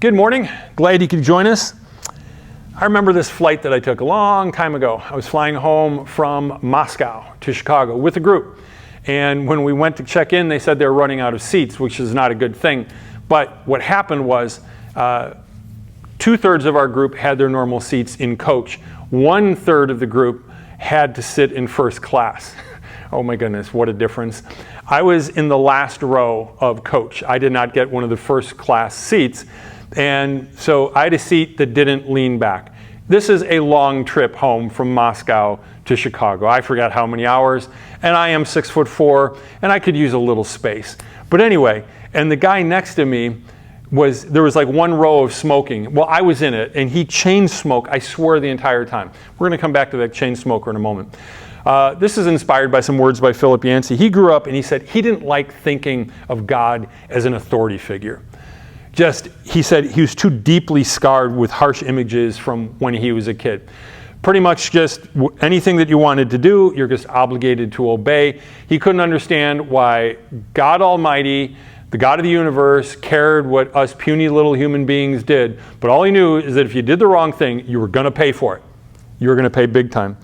Good morning. Glad you could join us. I remember this flight that I took a long time ago. I was flying home from Moscow to Chicago with a group. And when we went to check in, they said they were running out of seats, which is not a good thing. But what happened was 2/3 of our group had their normal seats in coach. 1/3 of the group had to sit in first class. Oh my goodness, what a difference. I was in the last row of coach. I did not get one of the first class seats. And so I had a seat that didn't lean back. This is a long trip home from Moscow to Chicago. I forgot how many hours, and I am 6'4", and I could use a little space. But anyway, and the guy next to me there was like one row of smoking. Well, I was in it, and he chain smoked, I swear, the entire time. We're going to come back to that chain smoker in a moment. This is inspired by some words by Philip Yancey. He grew up and he said he didn't like thinking of God as an authority figure. He said he was too deeply scarred with harsh images from when he was a kid. Pretty much just anything that you wanted to do, you're just obligated to obey. He couldn't understand why God Almighty, the God of the universe, cared what us puny little human beings did. But all he knew is that if you did the wrong thing, you were going to pay for it. You were going to pay big time.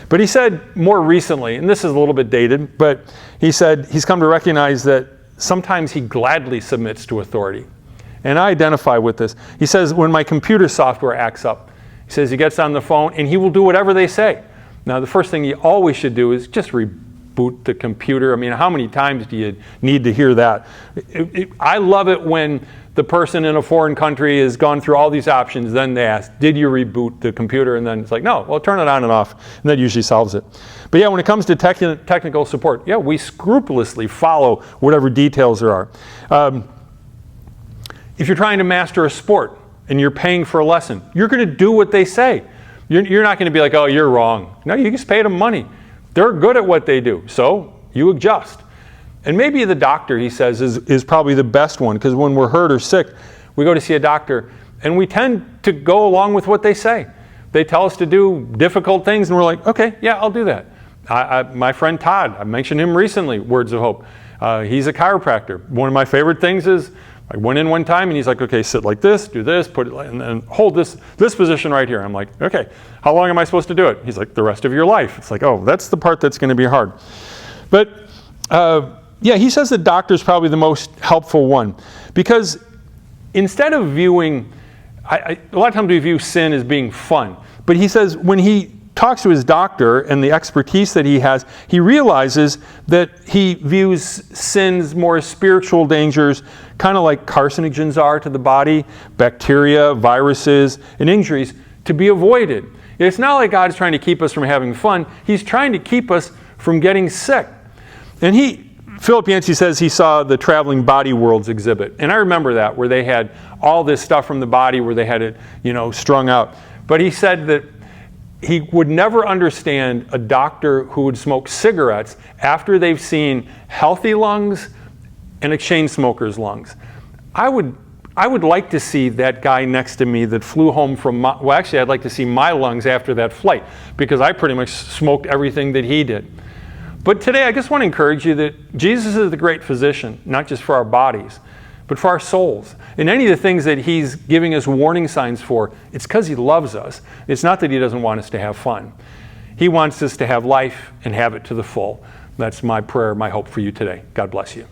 But he said more recently, and this is a little bit dated, but he said he's come to recognize that sometimes he gladly submits to authority. And I identify with this. He says, when my computer software acts up, he says he gets on the phone and he will do whatever they say. Now, the first thing you always should do is just reboot the computer. I mean, how many times do you need to hear that? I love it when the person in a foreign country has gone through all these options, then they ask, did you reboot the computer? And then it's like, no, well, turn it on and off. And that usually solves it. But yeah, when it comes to technical support, yeah, we scrupulously follow whatever details there are. If you're trying to master a sport and you're paying for a lesson, you're going to do what they say. You're not going to be like, oh, you're wrong. No, you just paid them money. They're good at what they do, so you adjust. And maybe the doctor, he says, is probably the best one, because when we're hurt or sick, we go to see a doctor, and we tend to go along with what they say. They tell us to do difficult things, and we're like, okay, yeah, I'll do that. My friend Todd, I mentioned him recently, Words of Hope. He's a chiropractor. One of my favorite things is, I went in one time and he's like, okay, sit like this, do this, put it, and then hold this position right here. I'm like, okay, how long am I supposed to do it? He's like, the rest of your life. It's like, oh, that's the part that's going to be hard. But yeah, he says the doctor is probably the most helpful one, because instead of viewing, a lot of times we view sin as being fun, but he says when he talks to his doctor and the expertise that he has, he realizes that he views sins more as spiritual dangers, kind of like carcinogens are to the body, bacteria, viruses, and injuries, to be avoided. It's not like God is trying to keep us from having fun. He's trying to keep us from getting sick. And Philip Yancey says he saw the Traveling Body Worlds exhibit. And I remember that, where they had all this stuff from the body where they had it, strung out. But he said that he would never understand a doctor who would smoke cigarettes after they've seen healthy lungs and a chain smoker's lungs. I would like to see that guy next to me that flew home from actually I'd like to see my lungs after that flight, because I pretty much smoked everything that he did. But today I just want to encourage you that Jesus is the great physician, not just for our bodies, but for our souls. And any of the things that he's giving us warning signs for, it's because he loves us. It's not that he doesn't want us to have fun. He wants us to have life and have it to the full. That's my prayer, my hope for you today. God bless you.